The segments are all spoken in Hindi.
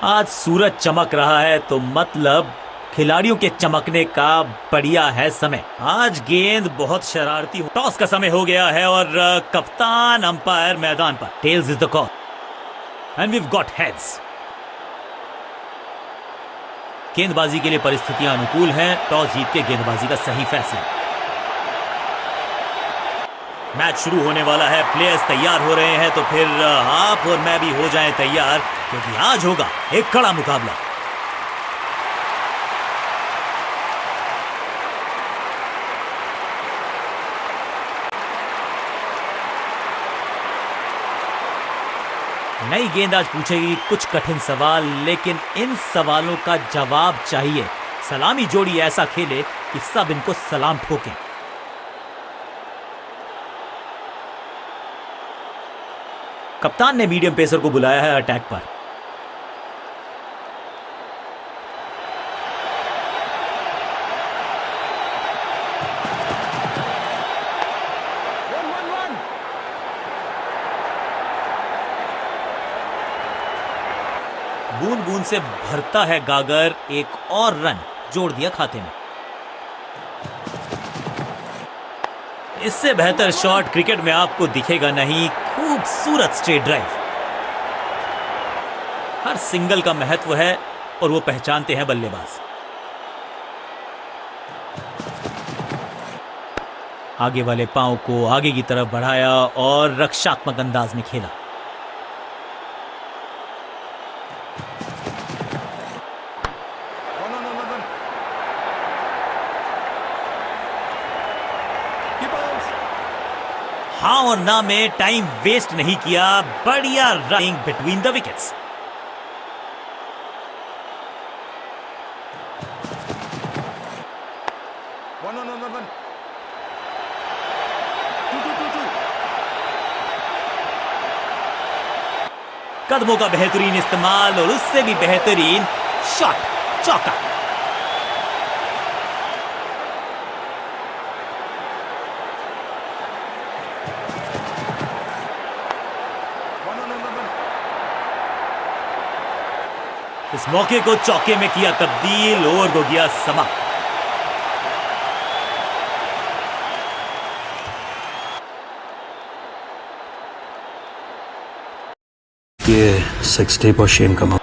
आज सूरज चमक रहा है तो मतलब खिलाड़ियों के चमकने का बढ़िया है समय। आज गेंद बहुत शरारती हो। टॉस का समय हो गया है और कप्तान अंपायर मैदान पर। Tails is the call and we got heads. गेंदबाजी के लिए परिस्थितियां अनुकूल हैं। टॉस जीत के गेंदबाजी का सही फैसला। मैच शुरू होने वाला है। प्लेयर्स तैयार हो रहे हैं तो फिर आप और मैं भी हो जाएं तैयार, क्योंकि आज होगा एक कड़ा मुकाबला। नई गेंद आज पूछेगी कुछ कठिन सवाल, लेकिन इन सवालों का जवाब चाहिए। सलामी जोड़ी ऐसा खेले कि सब इनको सलाम ठोकें। कप्तान ने मीडियम पेसर को बुलाया है अटैक पर। बूंद बूंद से भरता है गागर। एक और रन जोड़ दिया खाते में। इससे बेहतर शॉट क्रिकेट में आपको दिखेगा नहीं। खूबसूरत स्ट्रेट ड्राइव। हर सिंगल का महत्व है और वो पहचानते हैं बल्लेबाज। आगे वाले पांव को आगे की तरफ बढ़ाया और रक्षात्मक अंदाज में खेला। हाँ और ना में टाइम वेस्ट नहीं किया। बढ़िया रनिंग बिटवीन द विकेट्स। कदमों का बेहतरीन इस्तेमाल और उससे भी बेहतरीन शॉट, चौका। इस मौके को चौके में किया तब्दील। ओवर हो गया समाप्त। ये सेक्स टेप और शेम का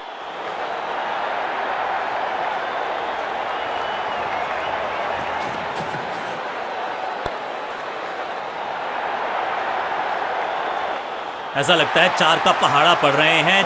ऐसा लगता है 4 का पहाड़ा पड़ रहे हैं।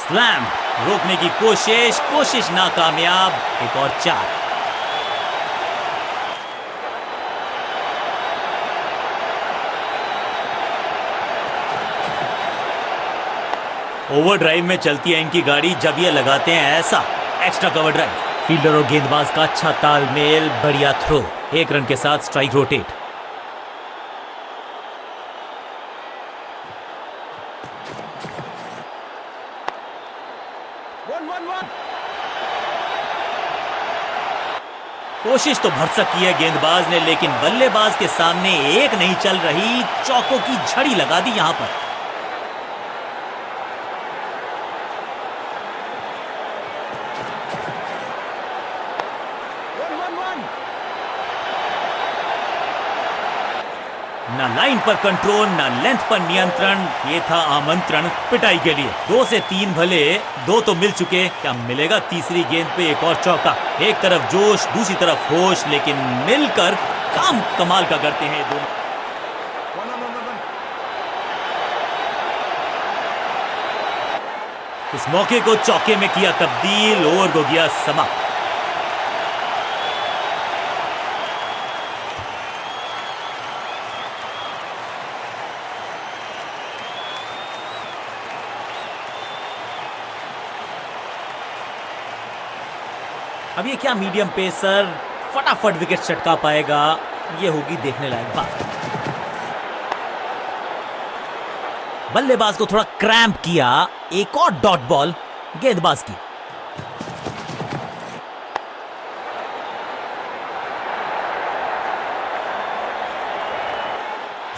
स्लैम रोकने की कोशिश नाकामयाब। एक और 4। ओवर ड्राइव में चलती है इनकी गाड़ी जब ये लगाते हैं ऐसा एक्स्ट्रा कवर ड्राइव। फील्डर और गेंदबाज का अच्छा तालमेल। बढ़िया थ्रो। 1 रन के साथ स्ट्राइक रोटेट। कोशिश तो भरसक की है गेंदबाज ने, लेकिन बल्लेबाज के सामने एक नहीं चल रही। चौकों की झड़ी लगा दी यहां पर। ना लाइन पर कंट्रोल, ना लेंथ पर नियंत्रण। ये था आमंत्रण पिटाई के लिए। 2 से 3 भले, 2 तो मिल चुके। क्या मिलेगा तीसरी गेंद पे? एक और चौका। एक तरफ जोश, दूसरी तरफ होश, लेकिन मिलकर काम कमाल का करते हैं दोनों। इस मौके को चौके में किया तब्दील। ओवर हो गया समाप्त। अब ये क्या मीडियम पेसर फटाफट विकेट चटका पाएगा, ये होगी देखने लायक बात। बल्लेबाज को थोड़ा क्रैम्प किया, एक और डॉट बॉल गेंदबाज की।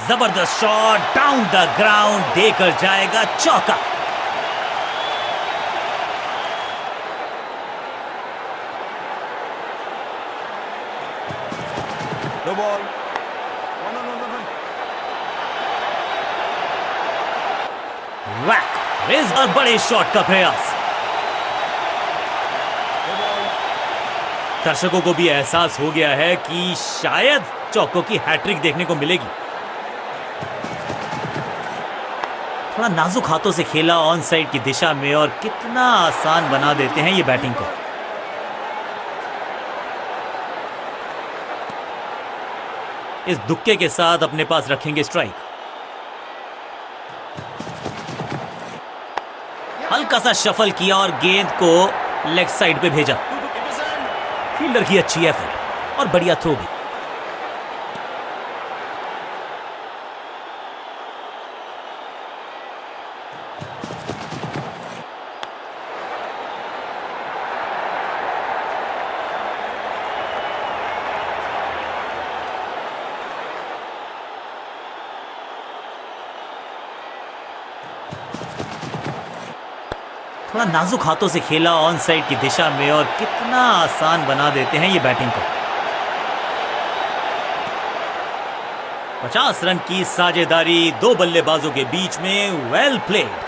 जबरदस्त शॉट डाउन द ग्राउंड, देकर जाएगा चौका। नो बॉल, वैक, इस बार बड़े शॉट का प्रयास। दर्शकों को भी एहसास हो गया है कि शायद चौकों की हैट्रिक देखने को मिलेगी। थोड़ा नाजुक हाथों से खेला ऑन साइड की दिशा में, और कितना आसान बना देते हैं ये बैटिंग को। इस दुक्के के साथ अपने पास रखेंगे स्ट्राइक। हल्का सा शफल किया और गेंद को लेग साइड पे भेजा। फील्डर की अच्छी एफर्ट और बढ़िया थ्रो भी। थोड़ा नाजुक हाथों से खेला ऑन साइड की दिशा में, और कितना आसान बना देते हैं ये बैटिंग को। 50 रन की साझेदारी दो बल्लेबाजों के बीच में, वेल प्लेड।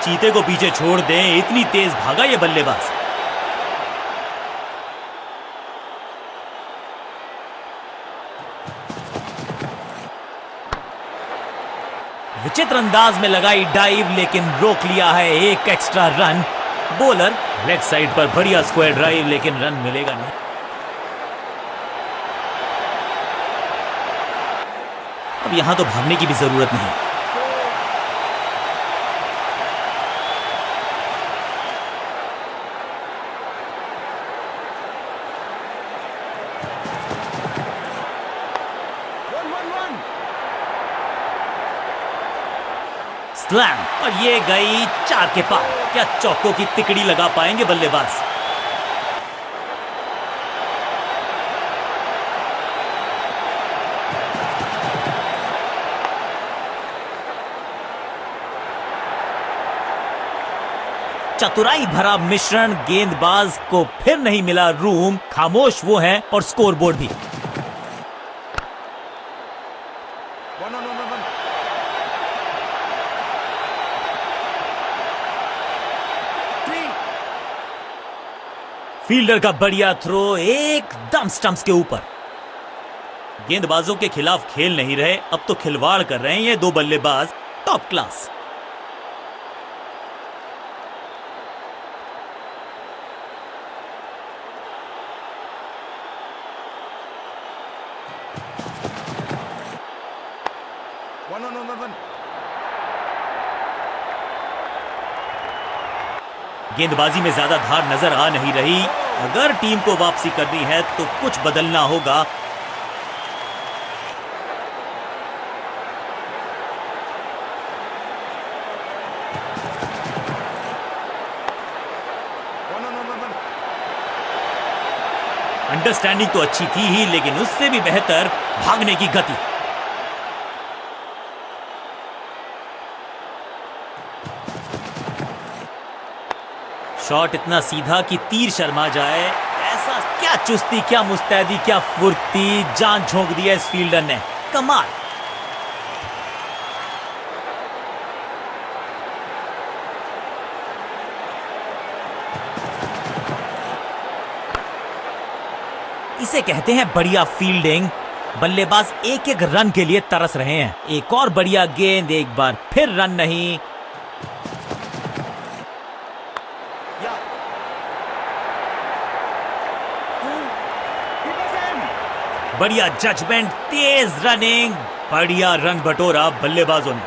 चीते को पीछे छोड़ दें, इतनी तेज भागा ये बल्लेबाज। विचित्र अंदाज में लगाई डाइव, लेकिन रोक लिया है एक extra run. Bowler leg side पर बढ़िया स्क्वायर ड्राइव, लेकिन रन मिलेगा नहीं। अब यहां तो भागने की भी जरूरत नहीं। स्लैम, और ये गई 4 के पार। क्या चौकों की तिकड़ी लगा पाएंगे बल्लेबाज? चतुराई भरा मिश्रण, गेंदबाज को फिर नहीं मिला रूम। खामोश वो हैं और स्कोरबोर्ड भी। फील्डर का बढ़िया थ्रो एकदम स्टंप्स के ऊपर। गेंदबाजों के खिलाफ खेल नहीं रहे, अब तो खिलवाड़ कर रहे हैं ये दो बल्लेबाज। Top class. गेंदबाजी में ज्यादा धार नजर आ नहीं रही। अगर टीम को वापसी करनी है तो कुछ बदलना होगा। अंडरस्टैंडिंग तो अच्छी थी ही, लेकिन उससे भी बेहतर भागने की गति। शॉट इतना सीधा कि तीर शर्मा जाए। ऐसा क्या चुस्ती, क्या मुस्तैदी, क्या फुर्ती, जान झोंक दिया इस फील्डर ने। कमाल। इसे कहते हैं बढ़िया फील्डिंग। बल्लेबाज एक एक रन के लिए तरस रहे हैं। एक और बढ़िया गेंद, एक बार फिर रन नहीं। बढ़िया जजमेंट, तेज रनिंग, बढ़िया रन बटोरा बल्लेबाजों ने।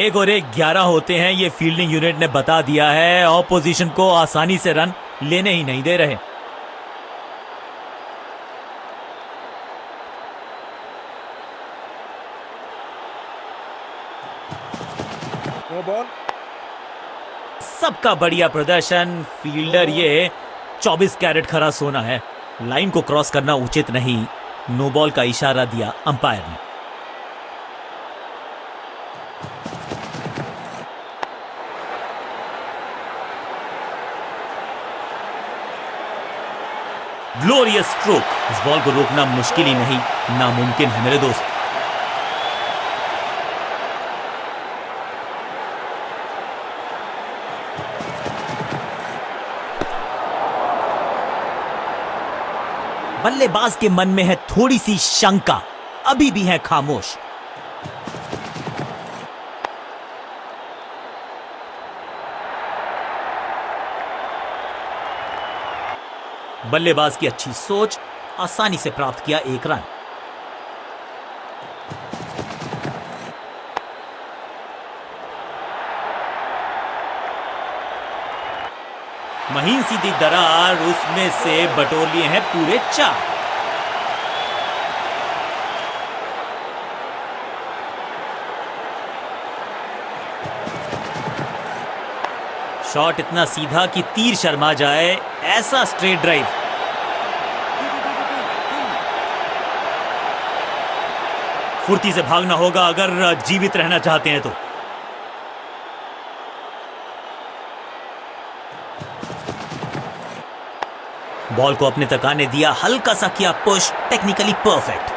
एक और एक 11 होते हैं, ये फील्डिंग यूनिट ने बता दिया है। ऑपोजिशन को आसानी से रन लेने ही नहीं दे रहे। No ball. सबका बढ़िया प्रदर्शन। फील्डर ये 24 कैरेट खरा सोना है। लाइन को क्रॉस करना उचित नहीं। नो बॉल का इशारा दिया अंपायर ने। Glorious stroke. इस बॉल को रोकना मुश्किल ही नहीं, नामुमकिन है मेरे दोस्त। बल्लेबाज के मन में है थोड़ी सी शंका, अभी भी है खामोश। बल्लेबाज की अच्छी सोच, आसानी से प्राप्त किया एक रन। महीन सीधी दरार, उसमें से बटोर लिए हैं पूरे 4। शॉट इतना सीधा कि तीर शर्मा जाए, ऐसा स्ट्रेट ड्राइव। फुर्ती से भागना होगा अगर जीवित रहना चाहते हैं तो। बॉल को अपने तक आने दिया, हल्का सा किया पुश, टेक्निकली परफेक्ट।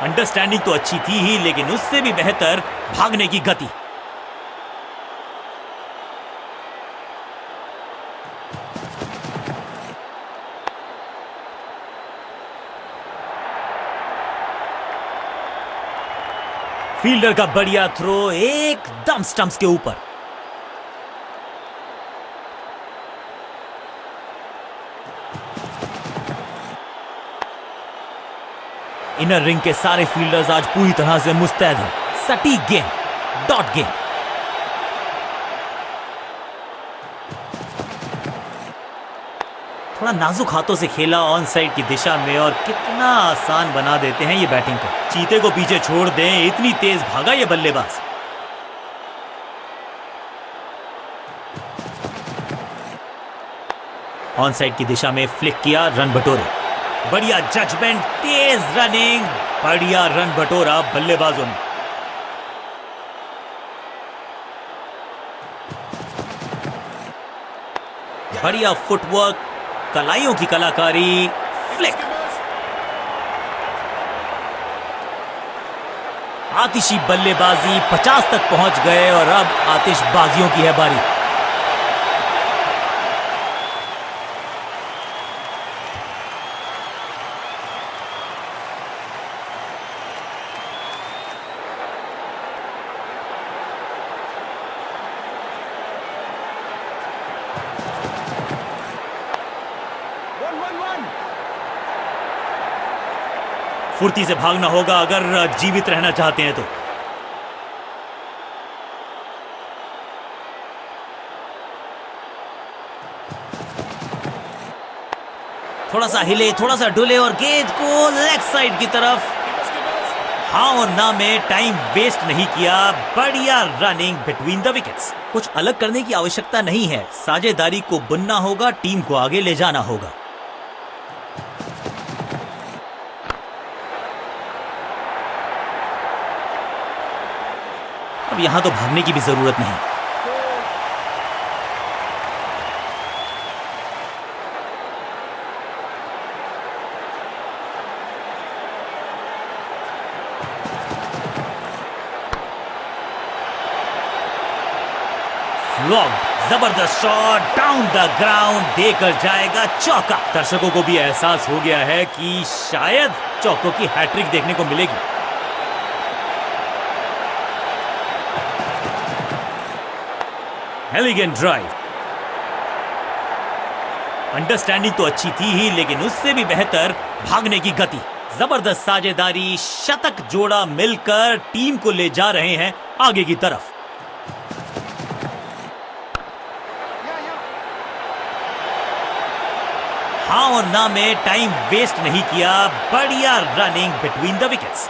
अंडरस्टैंडिंग तो अच्छी थी ही, लेकिन उससे भी बेहतर भागने की गति। फील्डर का बढ़िया थ्रो, एकदम स्टंप्स के ऊपर। इनर रिंग के सारे फील्डर्स आज पूरी तरह से मुस्तैद हैं। सटीक गेंद, डॉट गेंद। थोड़ा नाजुक हाथों से खेला ऑन साइड की दिशा में, और कितना आसान बना देते हैं ये बैटिंग को। चीते को पीछे छोड़ दें, इतनी तेज भागा ये बल्लेबाज। ऑन साइड की दिशा में फ्लिक किया, रन बटोरे। बढ़िया जजमेंट, तेज रनिंग, बढ़िया रन बटोरा बल्लेबाजों ने। बढ़िया फुटवर्क, कलाइयों की कलाकारी, फ्लिक। आतिशी बल्लेबाजी, 50 तक पहुंच गए और अब आतिशबाजियों की है बारी। फुर्ती से भागना होगा अगर जीवित रहना चाहते हैं तो। थोड़ा सा हिले, थोड़ा सा डुले और गेंद को लेग साइड की तरफ। हाँ और ना में टाइम वेस्ट नहीं किया। बढ़िया रनिंग बिटवीन द विकेट्स। कुछ अलग करने की आवश्यकता नहीं है, साझेदारी को बुनना होगा, टीम को आगे ले जाना होगा। अब यहां तो भागने की भी जरूरत नहीं। फ्लॉग्ड। जबरदस्त शॉट डाउन द ग्राउंड, देकर जाएगा चौका। दर्शकों को भी एहसास हो गया है कि शायद चौकों की हैट्रिक देखने को मिलेगी। Elegant drive. अंडरस्टैंडिंग तो अच्छी थी ही, लेकिन उससे भी बेहतर भागने की गति। जबरदस्त साझेदारी, शतक जोड़ा मिलकर टीम को ले जा रहे हैं आगे की तरफ। हाँ और ना में टाइम वेस्ट नहीं किया, बढ़िया रनिंग बिटवीन द विकेट्स।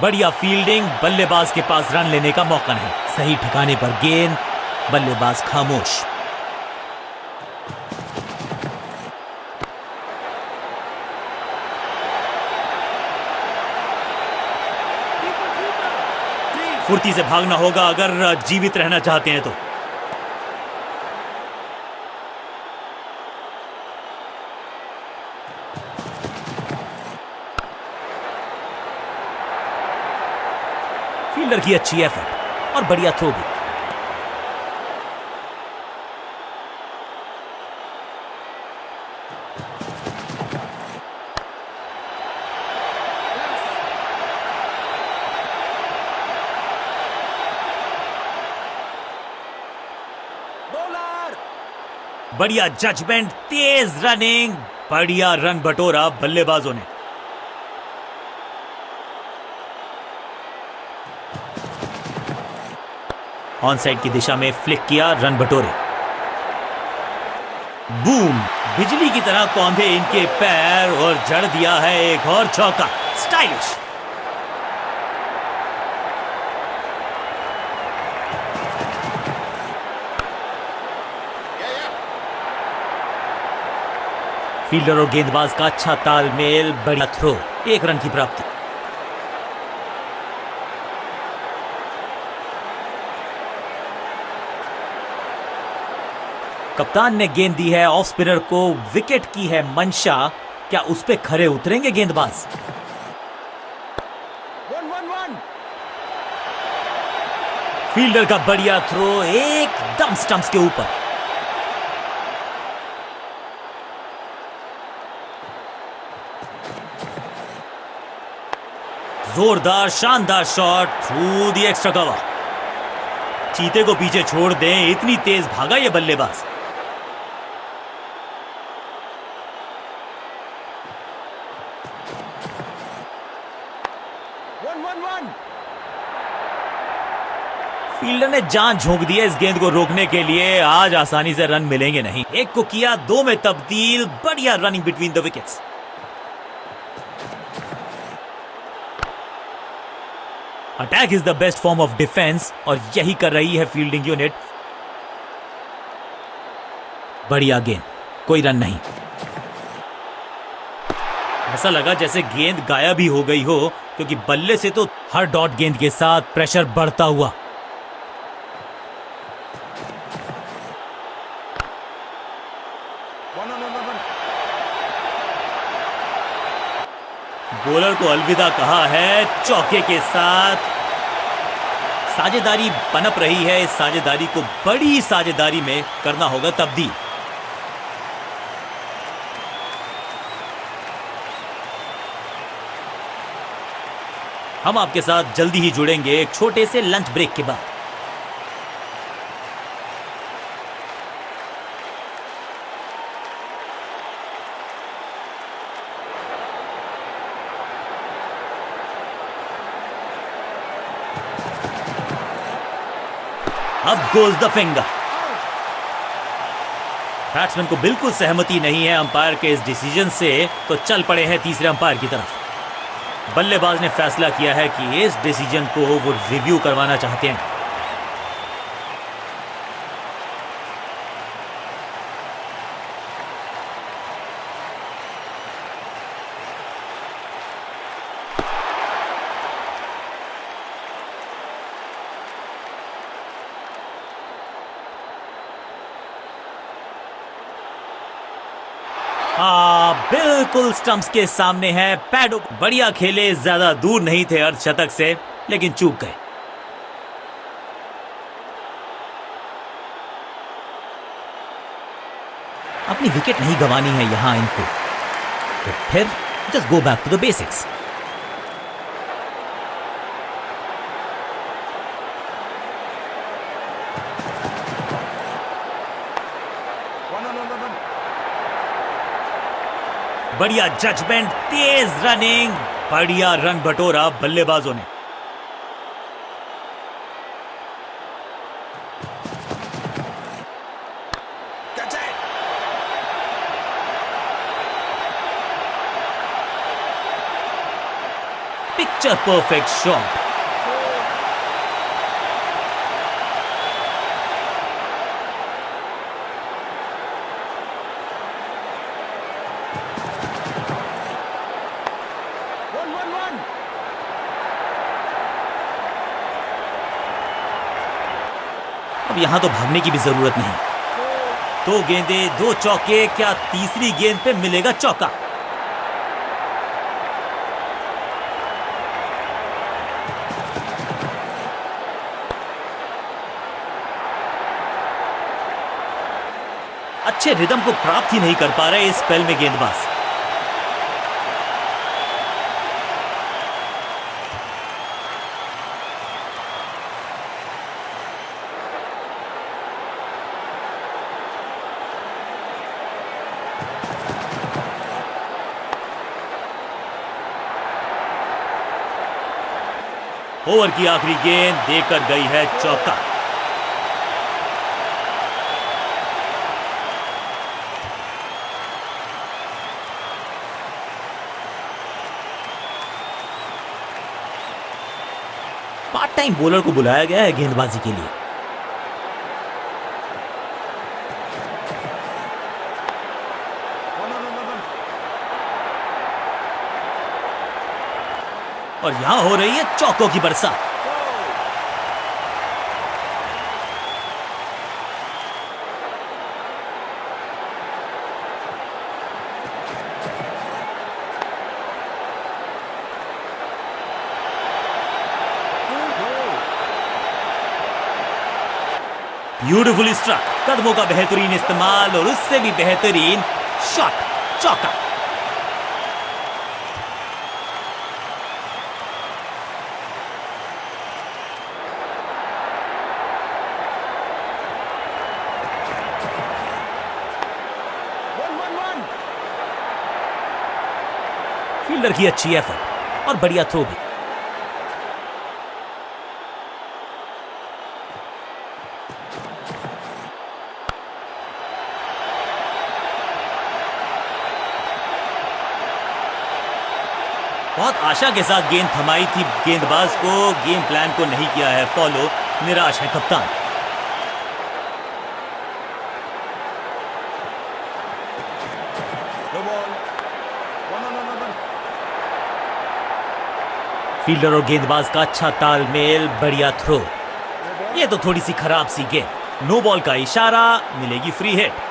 बढ़िया फील्डिंग, बल्लेबाज के पास रन लेने का मौका नहीं। सही ठिकाने पर गेंद, बल्लेबाज खामोश। फुर्ती से भागना होगा अगर जीवित रहना चाहते हैं तो। फील्डर की अच्छी एफर्ट और बढ़िया थ्रो भी। बढ़िया जजमेंट, तेज रनिंग, बढ़िया रन बटोरा बल्लेबाजों ने। ऑन साइड की दिशा में फ्लिक किया, रन बटोरे। बूम, बिजली की तरह कौंधे इनके पैर और जड़ दिया है एक और चौका। स्टाइलिश। फील्डर और गेंदबाज का अच्छा तालमेल, बढ़िया थ्रो, एक रन की प्राप्ति। कप्तान ने गेंद दी है ऑफ स्पिनर को, विकेट की है मंशा, क्या उस पे खरे उतरेंगे गेंदबाज? फील्डर का बढ़िया थ्रो, एकदम स्टंप्स के ऊपर। जोरदार शानदार shot through the extra cover. चीते को पीछे छोड़ दें, इतनी तेज भागा ये बल्लेबाज। फील्डर ने जान झोंक दी है इस गेंद को रोकने के लिए, आज आसानी से रन मिलेंगे नहीं। एक को किया दो में तब्दील, बढ़िया running between the wickets. Attack is the best form of defence और यही कर रही है फील्डिंग यूनिट। बढ़िया गेंद, कोई रन नहीं। ऐसा लगा जैसे गेंद गायब ही हो गई हो, क्योंकि बल्ले से तो हर डॉट गेंद के साथ प्रेशर बढ़ता हुआ। बॉलर को अलविदा कहा है चौके के साथ। साझेदारी पनप रही है, इस साझेदारी को बड़ी साझेदारी में करना होगा तब्दील। हम आपके साथ जल्दी ही जुड़ेंगे एक छोटे से लंच ब्रेक के बाद। अब गोज द फिंगर। बैट्समैन को बिल्कुल सहमति नहीं है अंपायर के इस डिसीजन से, तो चल पड़े हैं तीसरे अंपायर की तरफ। बल्लेबाज ने फैसला किया है कि इस डिसीजन को वो रिव्यू करवाना चाहते हैं। बिल्कुल स्टंप्स के सामने है। पैडो बढ़िया खेले, ज्यादा दूर नहीं थे अर्धशतक से, लेकिन चूक गए। अपनी विकेट नहीं गंवानी है यहां इनको, तो फिर just go back to the basics. बढ़िया जजमेंट, तेज रनिंग, बढ़िया रन बटोरा बल्लेबाजों ने। Picture perfect shot. अब यहां तो भागने की भी जरूरत नहीं। 2 गेंदे 2 चौके, क्या तीसरी गेंद पे मिलेगा चौका? अच्छे रिदम को प्राप्त ही नहीं कर पा रहे इस स्पेल में गेंदबाज। ओवर की आखिरी गेंद देकर गई है चौका। पार्ट टाइम बॉलर को बुलाया गया है गेंदबाजी के लिए। और यहां हो रही है चौकों की बरसात। ब्यूटीफुली स्ट्रक, कदमों का बेहतरीन इस्तेमाल और उससे भी बेहतरीन शॉट, चौका। फील्डर की अच्छी एफर्ट और बढ़िया थ्रो भी। बहुत आशा के साथ गेंद थमाई थी गेंदबाज को, गेम प्लान को नहीं किया है फॉलो, निराश है कप्तान। फील्डर और गेंदबाज का अच्छा तालमेल, बढ़िया थ्रो। ये तो थोड़ी सी खराब सी गेंद। नो बॉल का इशारा, मिलेगी फ्री हिट।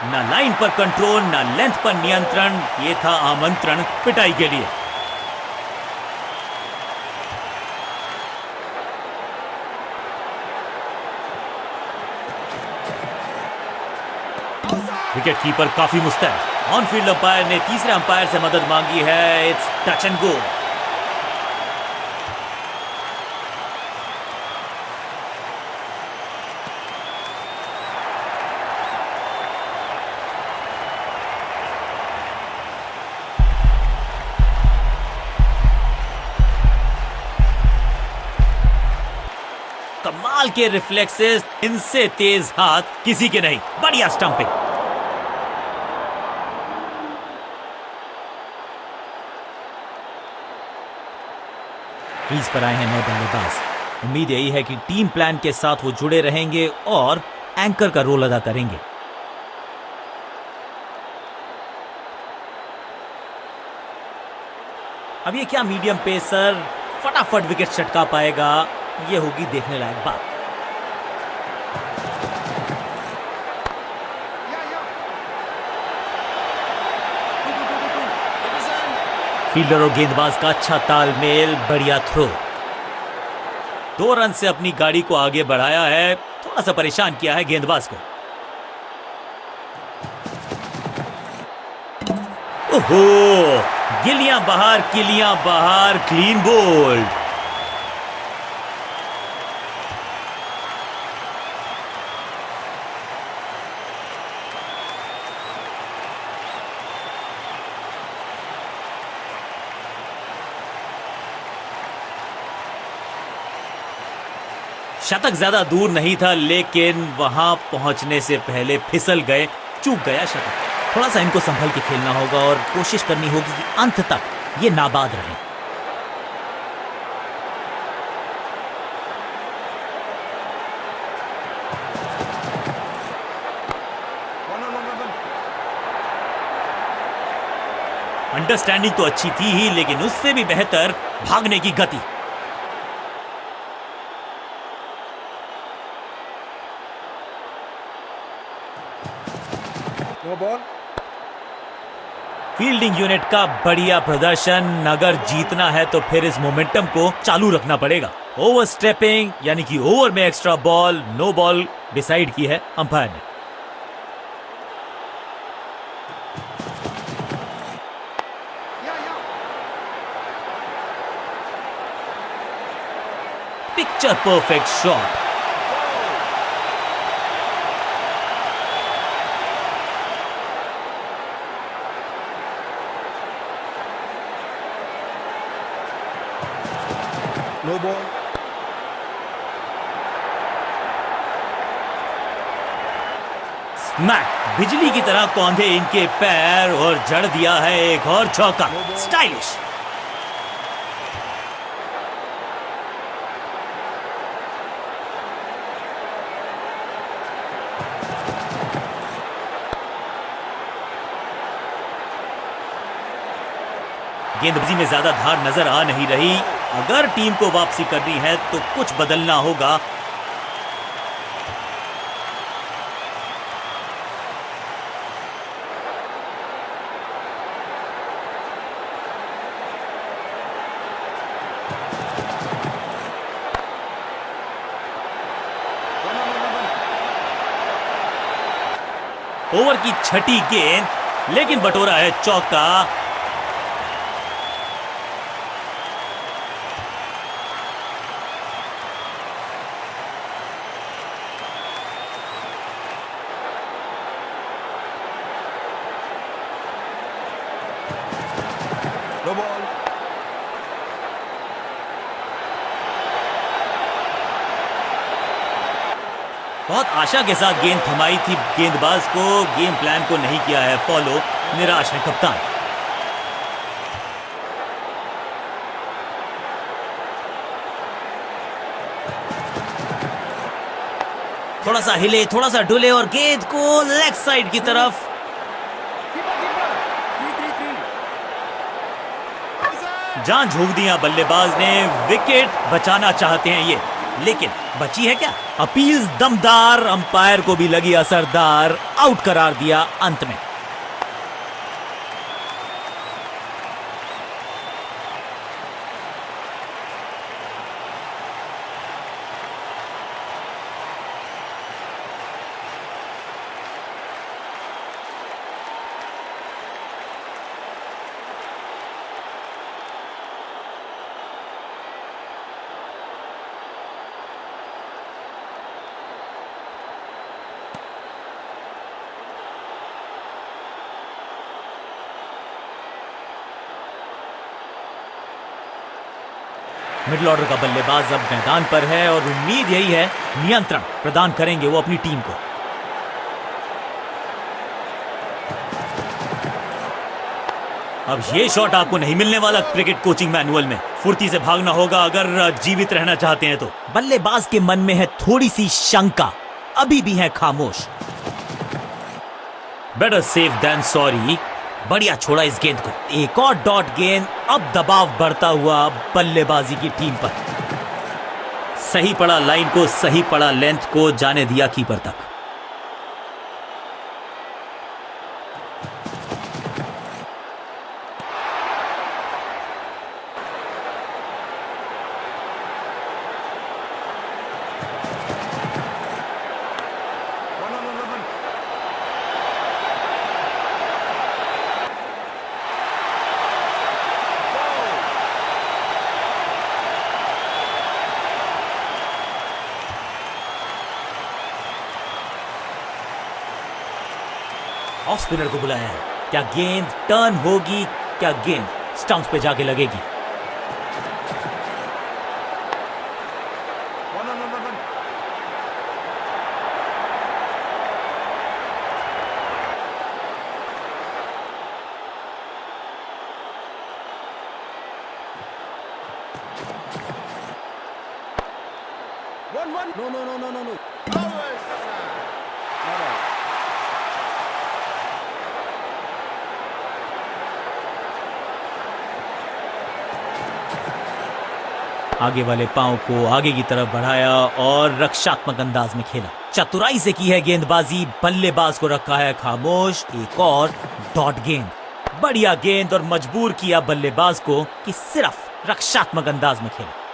ना लाइन पर कंट्रोल, ना लेंथ पर नियंत्रण, ये था आमंत्रण पिटाई के लिए। विकेट कीपर काफी मुस्तैद। ऑन फील्ड अंपायर ने तीसरे अंपायर से मदद मांगी है। It's touch and go. कमाल के रिफ्लेक्सेस, इनसे तेज हाथ किसी के नहीं। बढ़िया स्टंपिंग। क्रीज पर आए हैं नए बल्लेबाज। उम्मीद यही है कि टीम प्लान के साथ वो जुड़े रहेंगे और एंकर का रोल अदा करेंगे। अब ये क्या मीडियम पेसर फटाफट विकेट चटका पाएगा, ये होगी देखने लायक बात। फील्डर और गेंदबाज का अच्छा तालमेल, बढ़िया थ्रो। 2 रन से अपनी गाड़ी को आगे बढ़ाया है, थोड़ा सा परेशान किया है गेंदबाज को। ओहो, गिलियां बाहर, किलियां बाहर, क्लीन बोल्ड। शतक ज्यादा दूर नहीं था, लेकिन वहां पहुंचने से पहले फिसल गए, चूक गया शतक। थोड़ा सा इनको संभल के खेलना होगा और कोशिश करनी होगी कि अंत तक ये नाबाद रहे। अंडरस्टैंडिंग तो अच्छी थी ही, लेकिन उससे भी बेहतर भागने की गति। No ball. फील्डिंग यूनिट का बढ़िया प्रदर्शन। अगर जीतना है तो फिर इस मोमेंटम को चालू रखना पड़ेगा। ओवर स्टेपिंग यानी कि ओवर में extra ball, no ball decide की है अंपायर ने। Picture perfect shot. No ball. Smack, बिजली की तरह कौंधे इनके पैर और जड़ दिया है एक और चौका। स्टाइलिश। गेंदबाजी में ज्यादा धार नजर आ नहीं रही। अगर टीम को वापसी करनी है तो कुछ बदलना होगा। ओवर की छठी गेंद, लेकिन बटोरा है चौका। No ball. बहुत आशा के साथ गेंद थमाई थी गेंदबाज को, गेम प्लान को नहीं किया है फॉलो। निराश है कप्तान। थोड़ा सा हिले, थोड़ा सा डुले और गेंद को लेग साइड की तरफ। जान झोंक दिया बल्लेबाज ने। विकेट बचाना चाहते हैं ये, लेकिन बची है क्या? अपील्स दमदार, अंपायर को भी लगी असरदार, आउट करार दिया अंत में। मिडिल ऑर्डर का बल्लेबाज अब मैदान पर है और उम्मीद यही है नियंत्रण प्रदान करेंगे वो अपनी टीम को। अब ये शॉट आपको नहीं मिलने वाला क्रिकेट कोचिंग मैनुअल में। फुर्ती से भागना होगा अगर जीवित रहना चाहते हैं तो। बल्लेबाज के मन में है थोड़ी सी शंका, अभी भी है खामोश। Better safe than sorry. बढ़िया छोड़ा इस गेंद को। एक और डॉट गेंद। अब दबाव बढ़ता हुआ बल्लेबाजी की टीम पर। सही पड़ा लाइन को, सही पड़ा लेंथ को, जाने दिया कीपर तक। One. ऑफ स्पिनर को बुलाया है। क्या गेंद टर्न होगी? क्या गेंद स्टंप्स पे जाके लगेगी? One. One. No. Not out. आगे वाले पांव को आगे की तरफ बढ़ाया और रक्षात्मक अंदाज में खेला। चतुराई से की है गेंदबाजी, बल्लेबाज को रखा है खामोश। एक और डॉट गेंद। बढ़िया गेंद और मजबूर किया बल्लेबाज को कि सिर्फ रक्षात्मक अंदाज में खेले।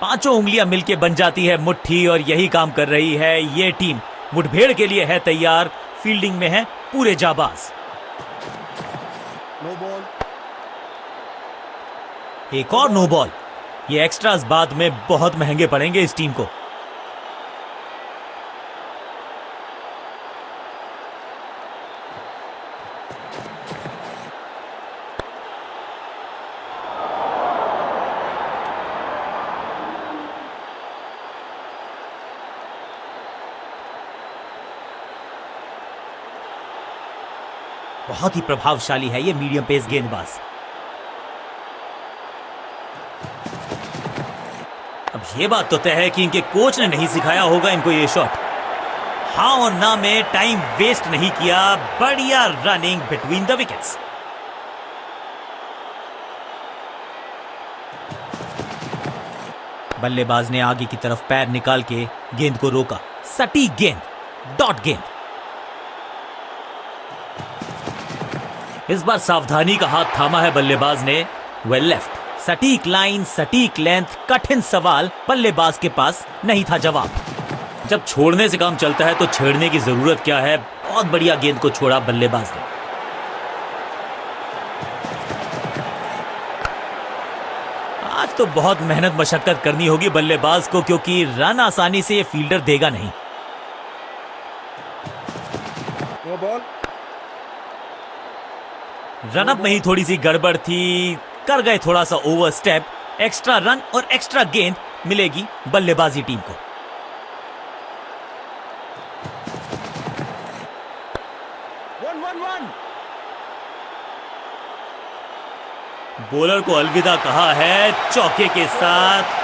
पांचों उंगलियां मिलके बन जाती है मुट्ठी और यही काम कर रही है ये टीम। मुठभेड़ के लिए है तैयार, फील्डिंग में है पूरे जाबाज। No ball. एक और नो बॉल। ये एक्स्ट्रास बाद में बहुत महंगे पड़ेंगे इस टीम को। बहुत ही प्रभावशाली है ये मीडियम पेस गेंदबाज। अब ये बात तो तय है कि इनके कोच ने नहीं सिखाया होगा इनको ये शॉट। हाँ और ना में टाइम वेस्ट नहीं किया। बढ़िया रनिंग बिटवीन द विकेट्स। बल्लेबाज ने आगे की तरफ पैर निकाल के गेंद को रोका। सटीक गेंद, डॉट गेंद। इस बार सावधानी का हाथ थामा है बल्लेबाज ने। Well left. सटीक लाइन, सटीक लेंथ, कठिन सवाल। बल्लेबाज के पास नहीं था जवाब। जब छोड़ने से काम चलता है तो छेड़ने की जरूरत क्या है। बहुत बढ़िया गेंद को छोड़ा बल्लेबाज ने। आज तो बहुत मेहनत मशक्कत करनी होगी बल्लेबाज को, क्योंकि रन आसानी से ये फील्डर देगा नहीं। No ball. रनअप में ही थोड़ी सी गड़बड़ थी, कर गए थोड़ा सा ओवर स्टेप। एक्स्ट्रा रन और एक्स्ट्रा गेंद मिलेगी बल्लेबाजी टीम को। One. बॉलर को अलविदा कहा है चौके के साथ।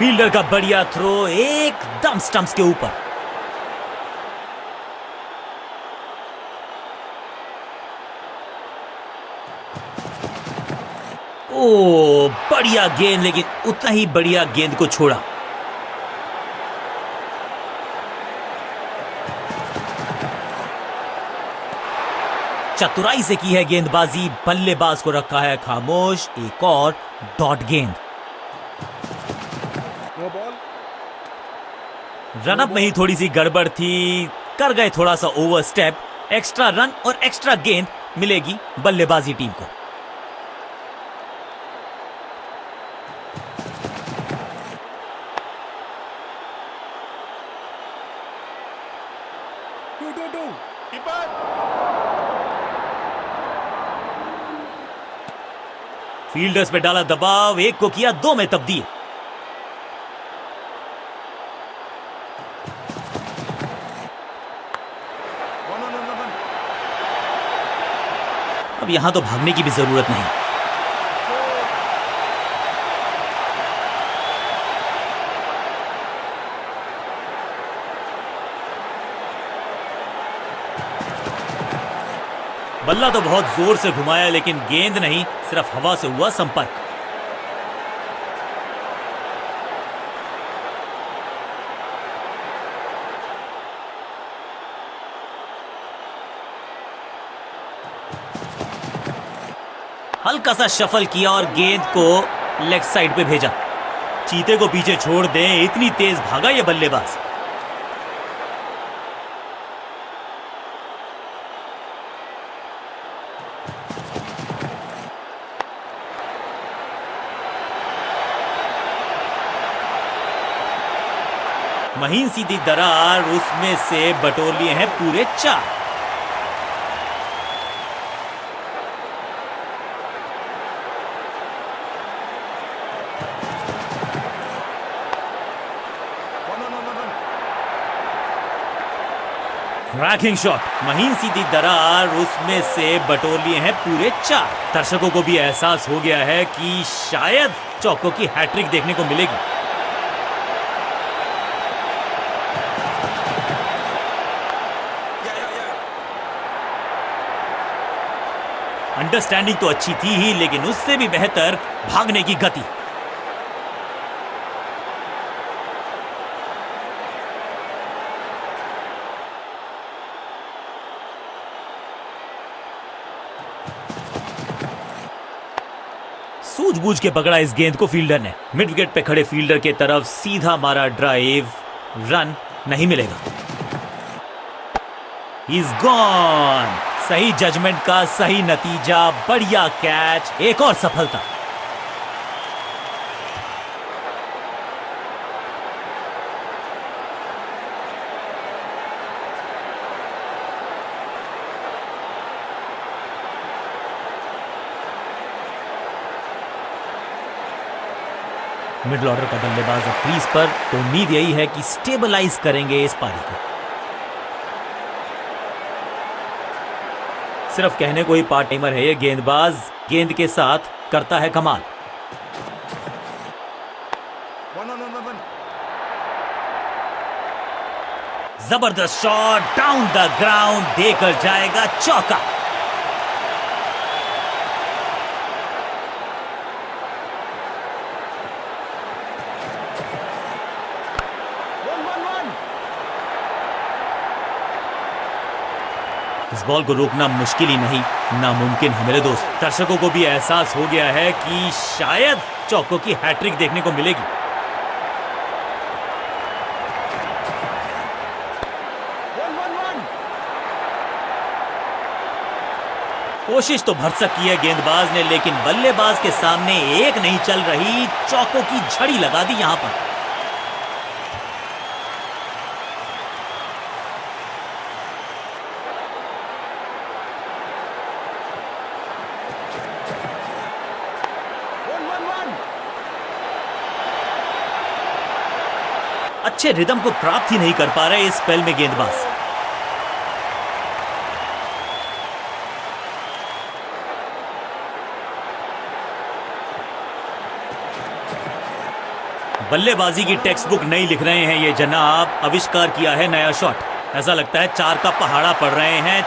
फील्डर का बढ़िया थ्रो एकदम स्टंप्स के ऊपर। ओ बढ़िया गेंद, लेकिन उतना ही बढ़िया गेंद को छोड़ा। चतुराई से की है गेंदबाजी, बल्लेबाज को रखा है खामोश। एक और डॉट गेंद। No ball. रनअप में ही थोड़ी सी गड़बड़ थी, कर गए थोड़ा सा ओवर स्टेप। एक्स्ट्रा रन और एक्स्ट्रा गेंद मिलेगी बल्लेबाजी टीम को। Two. Keeper. फील्डर्स पे डाला दबाव, एक को किया दो में तब्दील। अब यहां तो भागने की भी जरूरत नहीं। बल्ला तो बहुत जोर से घुमाया लेकिन गेंद नहीं, सिर्फ हवा से हुआ संपर्क। हल्का सा शफल किया और गेंद को लेग साइड पे भेजा। चीते को पीछे छोड़ दें, इतनी तेज भागा ये बल्लेबाज। महीन सीधी दरार, उसमें से बटोर लिए हैं पूरे 4। क्रैकिंग शॉट, महीन सीधी दरार, उसमें से बटोर लिए हैं पूरे 4। दर्शकों को भी एहसास हो गया है कि शायद चौकों की हैट्रिक देखने को मिलेगी। अंडरस्टैंडिंग तो अच्छी थी ही, लेकिन उससे भी बेहतर भागने की गति। सूझबूझ के पकड़ा इस गेंद को फील्डर ने। मिड विकेट पे खड़े फील्डर के तरफ सीधा मारा ड्राइव, रन नहीं मिलेगा। He is gone. सही जजमेंट का सही नतीजा, बढ़िया कैच, एक और सफलता। मिडिल ऑर्डर का बल्लेबाज अब क्रीज पर, तो उम्मीद यही है कि स्टेबलाइज करेंगे इस पारी को। सिर्फ कहने को ही पार्ट टाइमर है ये गेंदबाज, गेंद के साथ करता है कमाल। जबरदस्त शॉट, डाउन द ग्राउंड, देकर जाएगा चौका। इस बॉल को रोकना मुश्किल ही नहीं, नामुमकिन है मेरे दोस्त। दर्शकों को भी एहसास हो गया है कि शायद चौकों की हैट्रिक देखने को मिलेगी। कोशिश तो भरसक की है गेंदबाज ने, लेकिन बल्लेबाज के सामने एक नहीं चल रही, चौकों की झड़ी लगा दी यहां पर। अच्छे रिदम को प्राप्त ही नहीं कर पा रहे इस स्पेल में गेंदबाज। बल्लेबाजी की टेक्स्ट बुक नहीं लिख रहे हैं ये जनाब, आविष्कार किया है नया शॉट। ऐसा लगता है 4 का पहाड़ा पड़ रहे हैं।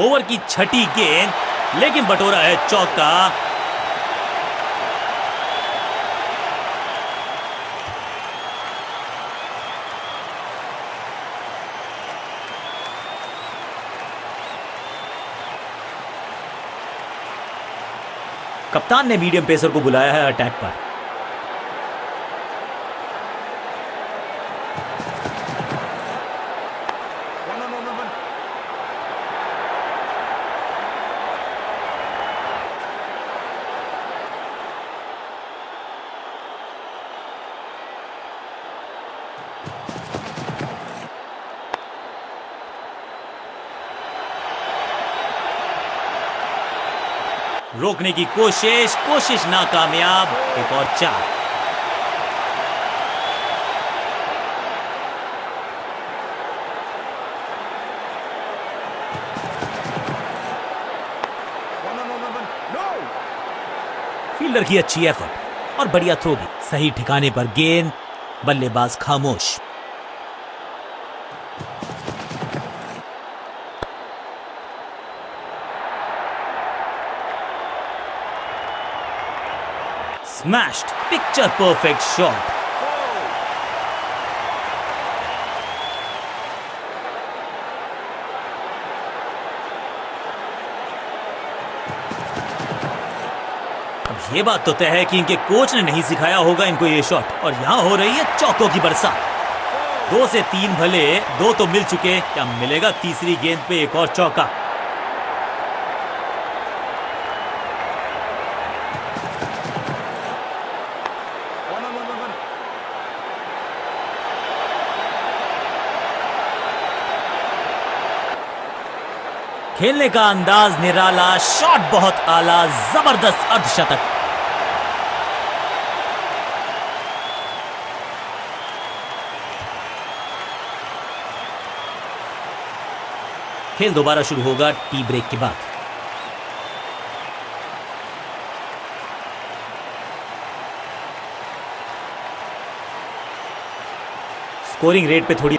ओवर की छठी गेंद, लेकिन बटोरा है चौका। कप्तान ने मीडियम पेसर को बुलाया है अटैक पर। रोकने की कोशिश नाकामयाब। एक और 4। फील्डर की अच्छी एफर्ट और बढ़िया थ्रो भी। सही ठिकाने पर गेंद, बल्लेबाज खामोश। Smashed, picture perfect shot. अब ये बात तो तय है कि इनके कोच ने नहीं सिखाया होगा इनको ये शॉट, और यहां हो रही है चौकों की बरसात। 2 से 3 भले, 2 तो मिल चुके, क्या मिलेगा तीसरी गेंद पे एक और चौका? खेलने का अंदाज निराला, शॉट बहुत आला, जबरदस्त अर्धशतक। खेल दोबारा शुरू होगा टी ब्रेक के बाद। स्कोरिंग रेट पे थोड़ी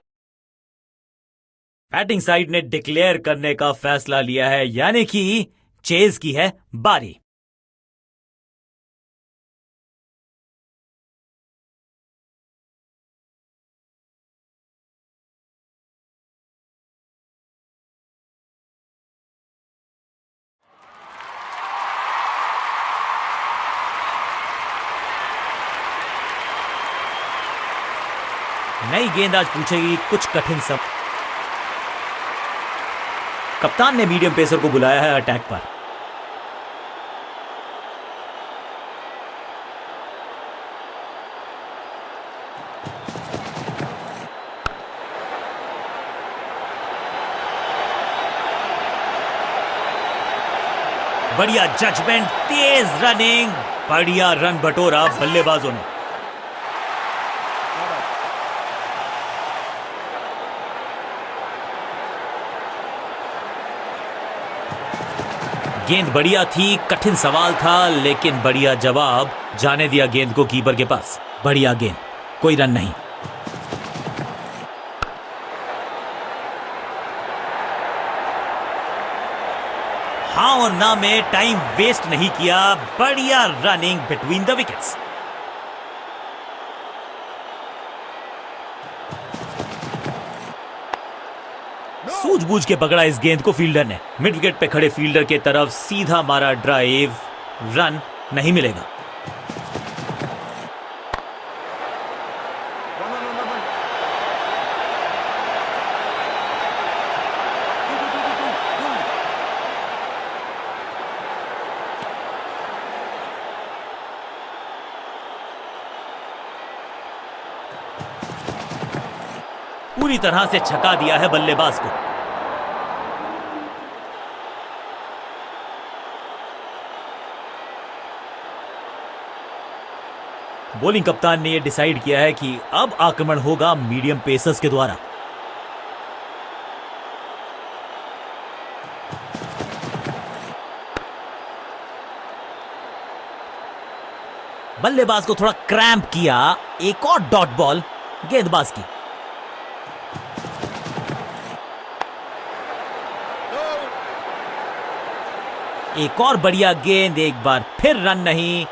बैटिंग साइड ने डिक्लेयर करने का फैसला लिया है, यानी कि चेज की है बारी। नई गेंद आज पूछेगी कुछ कठिन सब। कप्तान ने मीडियम पेसर को बुलाया है अटैक पर। बढ़िया जजमेंट, तेज रनिंग, बढ़िया रन बटोरा बल्लेबाजों ने। गेंद बढ़िया थी, कठिन सवाल था, लेकिन बढ़िया जवाब। जाने दिया गेंद को कीपर के पास। बढ़िया गेंद, कोई रन नहीं। हाँ और ना में टाइम वेस्ट नहीं किया। बढ़िया रनिंग बिटवीन द विकेट्स। सूझबूझ के पकड़ा इस गेंद को फील्डर ने। मिड विकेट पे खड़े फील्डर के तरफ सीधा मारा ड्राइव। रन नहीं मिलेगा। पूरी तरह से छका दिया है बल्लेबाज को। बॉलिंग कप्तान ने यह डिसाइड किया है कि अब आक्रमण होगा मीडियम पेसर्स के द्वारा। बल्लेबाज को थोड़ा क्रैम्प किया। एक और डॉट बॉल गेंदबाज की। एक और बढ़िया गेंद, एक बार फिर रन नहीं।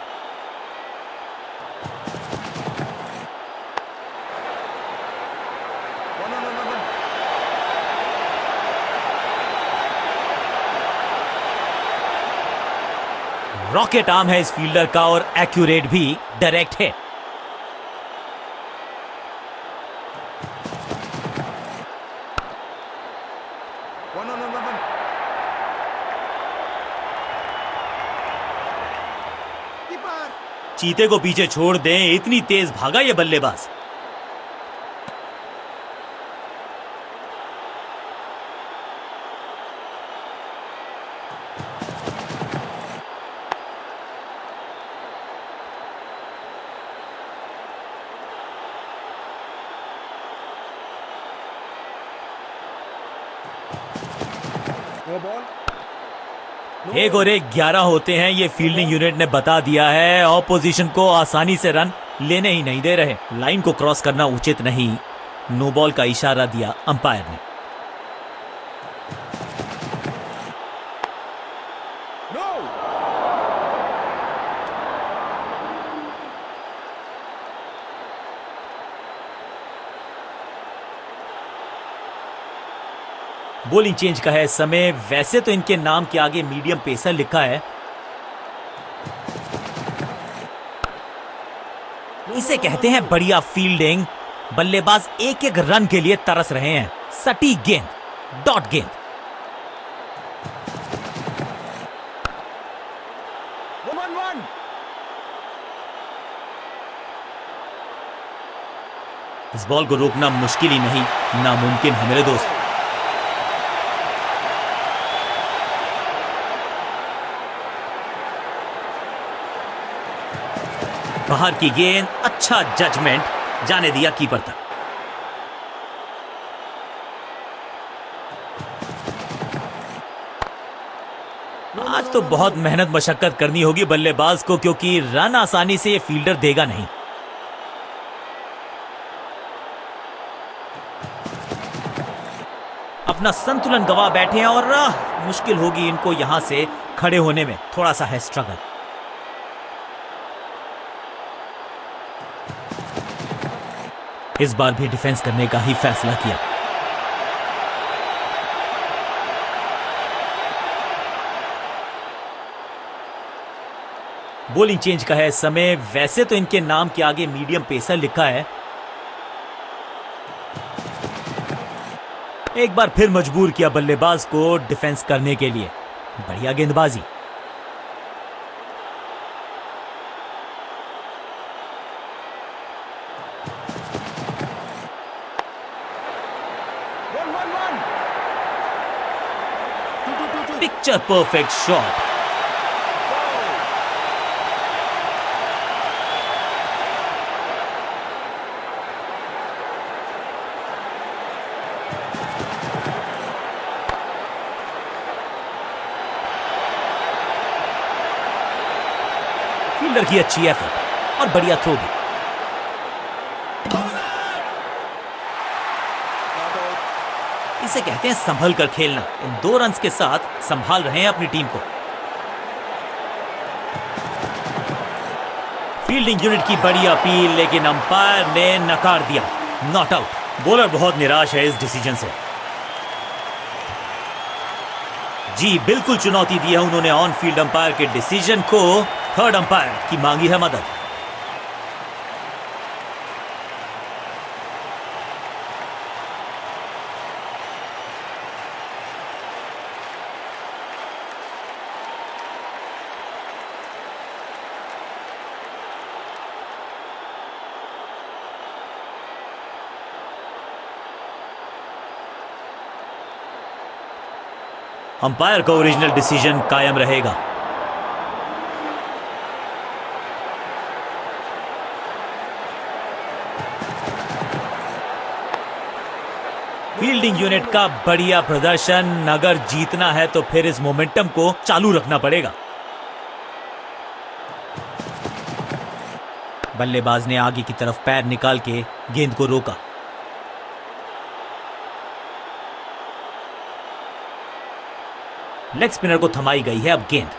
रॉकेट आर्म है इस फील्डर का और एक्यूरेट भी, डायरेक्ट हिट। चीते को पीछे छोड़ दें, इतनी तेज भागा ये बल्लेबाज। नो बॉल एक और एक 11 होते हैं, ये फील्डिंग यूनिट ने बता दिया है। ऑपोजिशन को आसानी से रन लेने ही नहीं दे रहे। लाइन को क्रॉस करना उचित नहीं, नो बॉल का इशारा दिया अंपायर ने। नो बॉलिंग चेंज का है समय। वैसे तो इनके नाम के आगे मीडियम पेसर लिखा है, इसे कहते हैं बढ़िया फील्डिंग। बल्लेबाज एक एक रन के लिए तरस रहे हैं। सटीक गेंद, डॉट गेंद। 1-1 इस बॉल को रोकना मुश्किल ही नहीं, नामुमकिन है मेरे दोस्त। बाहर की गेंद, अच्छा जजमेंट, जाने दिया कीपर तक। आज तो बहुत मेहनत मशक्कत करनी होगी बल्लेबाज को, क्योंकि रन आसानी से ये फील्डर देगा नहीं। अपना संतुलन गवा बैठे हैं और मुश्किल होगी इनको यहां से खड़े होने में। थोड़ा सा है स्ट्रगल। इस बार भी डिफेंस करने का ही फैसला किया। बॉलिंग चेंज का है समय। वैसे तो इनके नाम के आगे मीडियम पेसर लिखा है, एक बार फिर मजबूर किया बल्लेबाज को डिफेंस करने के लिए। बढ़िया गेंदबाजी। Picture perfect shot. फील्डर की अच्छी एफर्ट और बढ़िया थ्रो भी। इसे कहते हैं संभल कर खेलना। इन 2 रन्स के साथ संभाल रहे हैं अपनी टीम को। फील्डिंग यूनिट की बड़ी अपील, लेकिन अंपायर ने नकार दिया, नॉट आउट। बॉलर बहुत निराश है इस डिसीजन से। जी बिल्कुल चुनौती दी है उन्होंने ऑन फील्ड अंपायर के डिसीजन को। थर्ड अंपायर की मांगी है मदद। अंपायर का ओरिजिनल डिसीजन कायम रहेगा। फील्डिंग यूनिट का बढ़िया प्रदर्शन। अगर जीतना है तो फिर इस मोमेंटम को चालू रखना पड़ेगा। बल्लेबाज ने आगे की तरफ पैर निकाल के गेंद को रोका। लेग स्पिनर को थमाई गई है अब गेंद।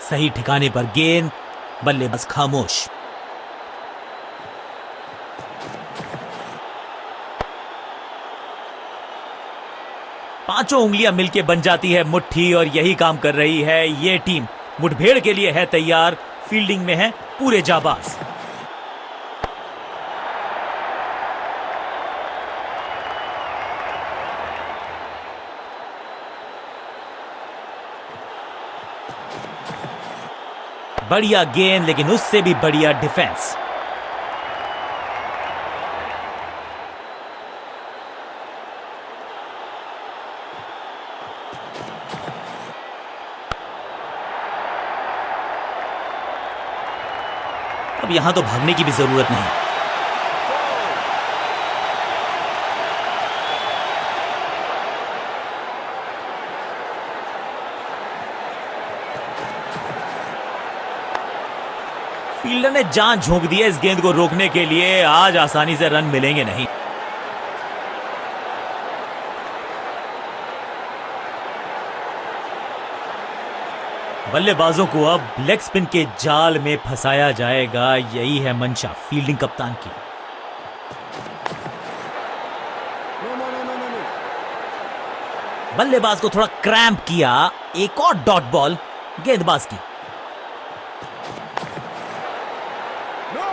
सही ठिकाने पर गेंद, बल्लेबाज खामोश। पांचों उंगलियां मिलके बन जाती है मुट्ठी, और यही काम कर रही है ये टीम। मुठभेड़ के लिए है तैयार। फील्डिंग में है पूरे जाबाज। बढ़िया गेंद, लेकिन उससे भी बढ़िया डिफेंस। अब यहां तो भागने की भी जरूरत नहीं। फील्डर ने जान झोंक दी है इस गेंद को रोकने के लिए। आज आसानी से रन मिलेंगे नहीं। बल्लेबाजों को अब लेग स्पिन के जाल में फंसाया जाएगा। यही है मंशा फील्डिंग कप्तान की। No, no, no, no, no, no. बल्लेबाज को थोड़ा क्रैम्प किया। एक और डॉट बॉल गेंदबाज की। No.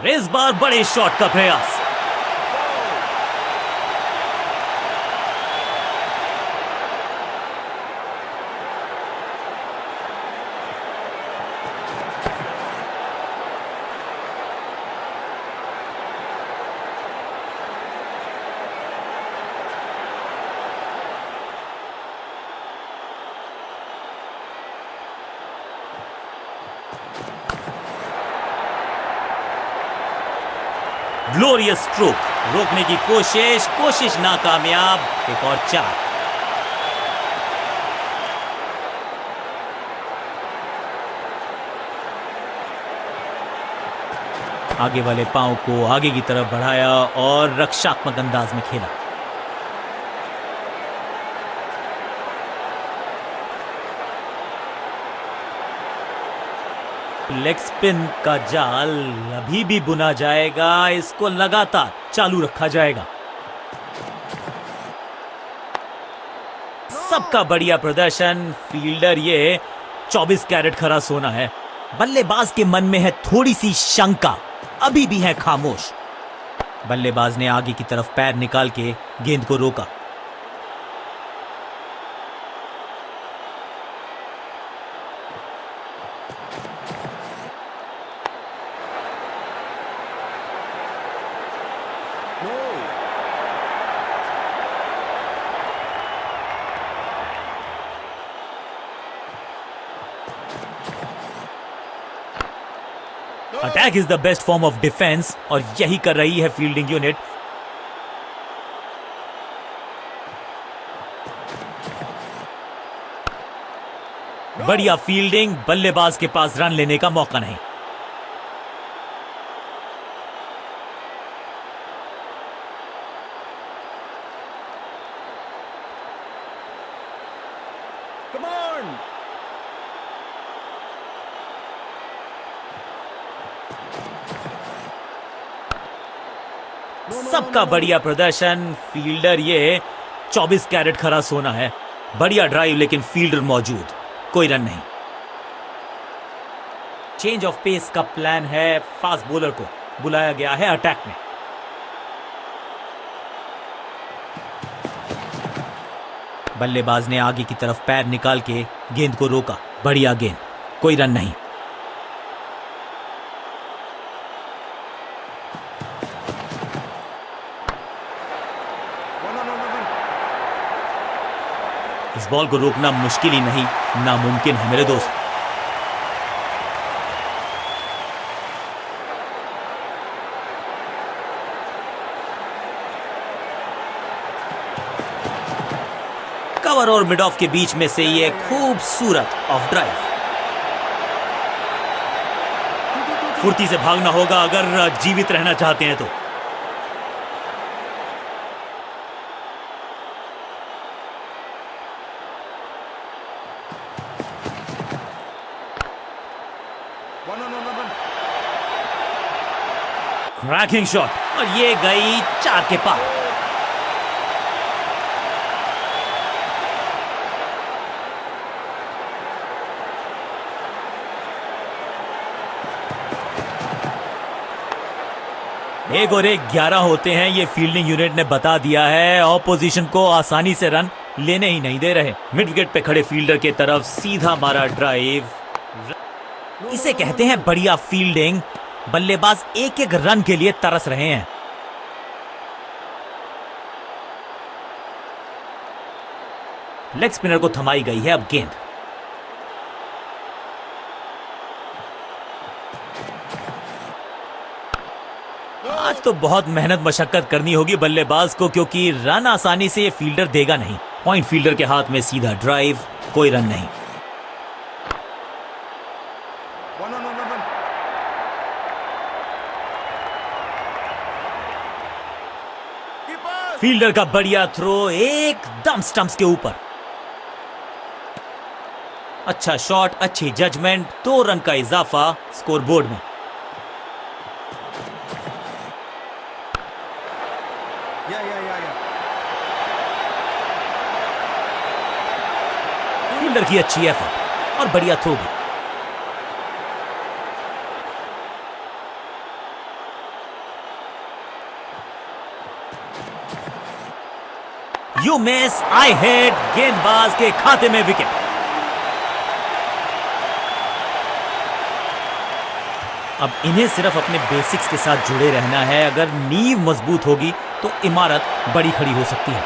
इस बार बड़े शॉट का प्रयास। ग्लोरियस स्ट्रोक, रोकने की कोशिश नाकामयाब। एक और 4। आगे वाले पांव को आगे की तरफ बढ़ाया और रक्षात्मक अंदाज में खेला। लेग स्पिन का जाल अभी भी बुना जाएगा। इसको लगातार चालू रखा जाएगा। सबका बढ़िया प्रदर्शन। फील्डर ये 24 कैरेट खरा सोना है। बल्लेबाज के मन में है थोड़ी सी शंका, अभी भी है खामोश। बल्लेबाज ने आगे की तरफ पैर निकाल के गेंद को रोका। No. Attack is the best form of defence और यही कर रही है फील्डिंग यूनिट। बढ़िया फील्डिंग। बल्लेबाज के पास रन लेने का मौका नहीं। Come on. सबका बढ़िया प्रदर्शन। फील्डर ये 24 कैरेट खरा सोना है। बढ़िया ड्राइव लेकिन फील्डर मौजूद, कोई रन नहीं। चेंज ऑफ पेस का प्लान है। फास्ट बॉलर को बुलाया गया है अटैक में। बल्लेबाज ने आगे की तरफ पैर निकाल के गेंद को रोका। बढ़िया गेंद, कोई रन नहीं। One, no, no, no, no. इस बॉल को रोकना मुश्किल ही नहीं, नामुमकिन है मेरे दोस्त। कवर और मिड ऑफ के बीच में से ये खूबसूरत ऑफ ड्राइव। फुर्ती से भागना होगा अगर जीवित रहना चाहते हैं तो। One, no, no, no, no. Cracking shot और ये गई 4 के पार। एक और एक 11 होते हैं। ये फील्डिंग यूनिट ने बता दिया है। ऑपोजिशन को आसानी से रन लेने ही नहीं दे रहे। मिड विकेट पे खड़े फील्डर के तरफ सीधा मारा ड्राइव। इसे कहते हैं बढ़िया फील्डिंग। बल्लेबाज एक एक रन के लिए तरस रहे हैं। लेग स्पिनर को थमाई गई है अब गेंद। आज तो बहुत मेहनत मशक्कत करनी होगी बल्लेबाज को, क्योंकि रन आसानी से ये फील्डर देगा नहीं। पॉइंट फील्डर के हाथ में सीधा ड्राइव, कोई रन नहीं। फील्डर का बढ़िया थ्रो एकदम स्टंप्स के ऊपर। अच्छा शॉट, अच्छी जजमेंट, 2 रन का इजाफा स्कोरबोर्ड में। फील्डर की अच्छी एफर्ट और बढ़िया थ्रो भी। यू मिस, आई हिट, गेंदबाज के खाते में विकेट। अब इन्हें सिर्फ अपने बेसिक्स के साथ जुड़े रहना है। अगर नींव मजबूत होगी तो इमारत बड़ी खड़ी हो सकती है।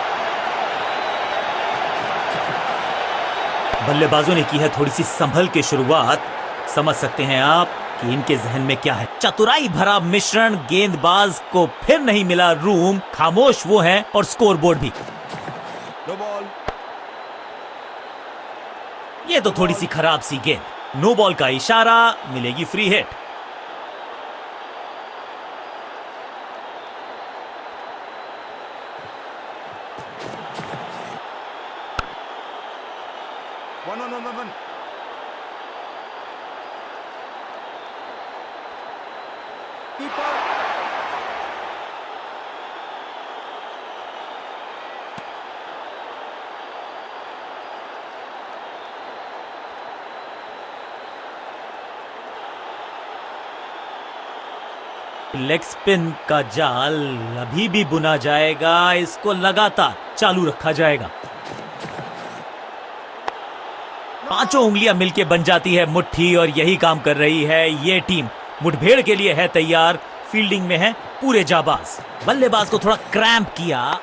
बल्लेबाजों ने की है थोड़ी सी संभल के शुरुआत। समझ सकते हैं आप कि इनके जहन में क्या है। चतुराई भरा मिश्रण। गेंदबाज को फिर नहीं मिला रूम, खामोश वो हैं और स्कोरबोर्ड भी। No ball. ये तो थोड़ी सी खराब सी गेंद। नो बॉल का इशारा, मिलेगी free hit. One. Keeper. Leg spin का जाल अभी भी बुना जाएगा। इसको लगातार चालू रखा जाएगा। 5 उंगलियां मिलके बन जाती है मुट्ठी, और यही काम कर रही है ये टीम। मुठभेड़ के लिए है तैयार। फील्डिंग में है पूरे जाबाज। बल्लेबाज को थोड़ा क्रैम्प किया।